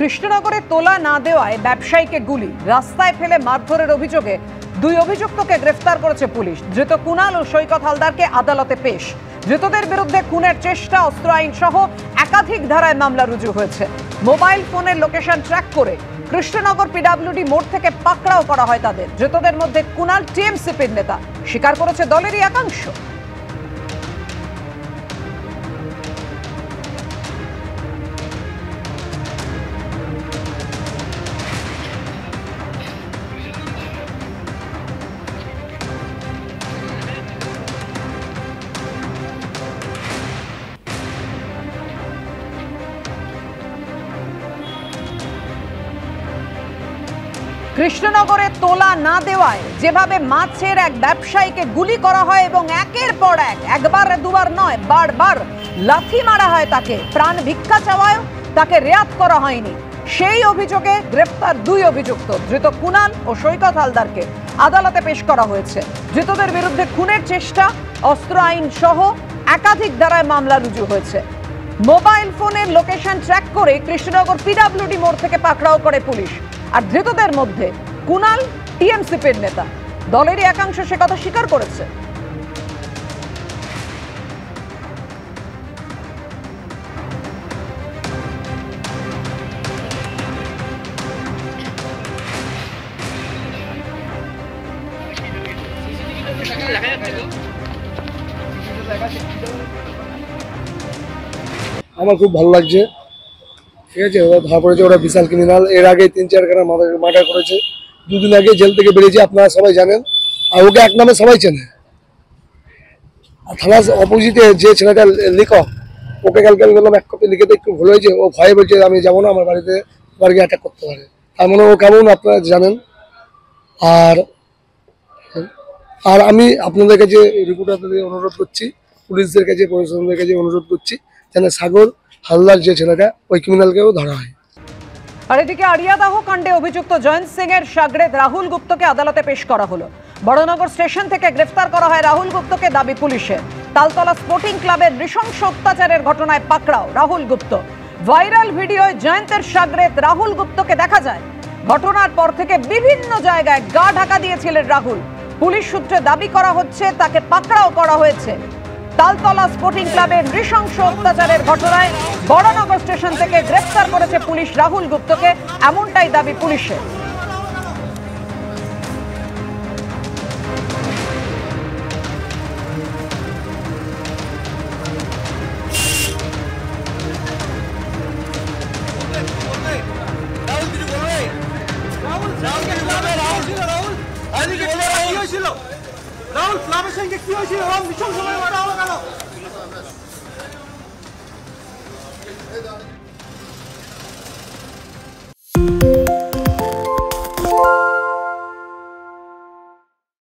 কৃষ্ণনগরে তোলা না দেওয়ায় ব্যবসায়ীকে গুলি, রাস্তায় ফেলে মারধরের অভিযোগে দুই অভিযুক্তকে গ্রেফতার করেছে পুলিশ। ধৃত কুনাল ও সৈকত হালদারকে আদালতে পেশ। ধৃতদের বিরুদ্ধে খুনের চেষ্টা, অস্ত্র আইন সহ একাধিক ধারায় মামলা রুজু হয়েছে। মোবাইল ফোনের লোকেশন ট্র্যাক করে কৃষ্ণনগর পিডব্লিউডি মোড় থেকে পাকড়াও করা হয় তাদের। ধৃতদের মধ্যে কুনাল টিএমসিপির নেতা, স্বীকার করেছে দলেরই একাংশ। কৃষ্ণনগরে তোলা না দেওয়ায় যেভাবে মাছের এক ব্যবসায়ীকে গুলি করা হয় এবং একের পর এক, একবার দুবার নয়, বারবার লাথি মারা হয় তাকে, প্রাণ ভিক্ষা চাওয়ায় তাকে রেয়াত করা হয়নি, সেই অভিযোগে গ্রেফতার দুই অভিযুক্ত। ধৃত কুনাল ও সৈকত হালদারকে আদালতে পেশ করা হয়েছে। ধৃতদের বিরুদ্ধে খুনের চেষ্টা, অস্ত্র আইন সহ একাধিক ধারায় মামলা রুজু হয়েছে। মোবাইল ফোনের লোকেশন ট্র্যাক করে কৃষ্ণনগর পিডব্লিউডি মোড় থেকে পাকড়াও করে পুলিশ। আর ধৃতদের মধ্যে কুনাল টিএমসিপির নেতা, দলেরই একাংশ সে কথা স্বীকার করেছে। আমার খুব ভালো লাগছে, ঠিক আছে। ওরা ধরা পড়েছে, ওরা বিশাল ক্রিমিনাল। এর আগে 3-4 খানা মার্ডার করেছে। দুদিন আগে জেল থেকে বেরিয়েছে, আপনারা সবাই জানেন। আর ওকে এক নামে সবাই চেনে। আর থানার অপোজিটে যে ছেলেটা লিখক, ওকে কালকে বললাম এক কপি লিখে একটু ভুল হয়েছে, ও ভয়ে বলছে আমি যাবো না, আমার বাড়িতে অ্যাটাক করতে পারে। তার মানে ও কেমন আপনারা জানেন। আর আর আমি আপনাদের কাছে রিপোর্টারদের অনুরোধ করছি, পুলিশদের কাছে, প্রশাসনদের কাছে অনুরোধ করছি যেন সাগর হালদার যে ছেলেটা, ওই ক্রিমিনালকেও ধরা হয়। আর এদিকে আরিয়াদাহ কাণ্ডে অভিযুক্ত জয়ন্ত সিং এর শাগরেদ রাহুল গুপ্তকে আদালতে পেশ করা হলো। বড়নগর স্টেশন থেকে গ্রেফতার করা হয় রাহুল গুপ্তকে, দাবি পুলিশের। তালতলা স্পোর্টিং ক্লাবের নৃশংস অত্যাচারের ঘটনায় পাকড়াও রাহুল গুপ্ত। ভাইরাল ভিডিওয় জয়ন্তের শাগরেদ রাহুল গুপ্তকে দেখা যায়। ঘটনার পর থেকে বিভিন্ন জায়গায় গা ঢাকা দিয়েছিলেন রাহুল। পুলিশ সূত্রে দাবি করা হচ্ছে তাকে পাকড়াও করা হয়েছে। তালতলা স্পোর্টিং ক্লাবের নৃশংস অত্যাচারের ঘটনায় বড়নগর স্টেশন থেকে গ্রেফতার করেছে পুলিশ রাহুল গুপ্তকে, এমনটাই দাবি পুলিশের। রাহুল ক্লাবের সঙ্গে কি হয়েছিল? নৃশংস ভাবে মারা হলো কেন?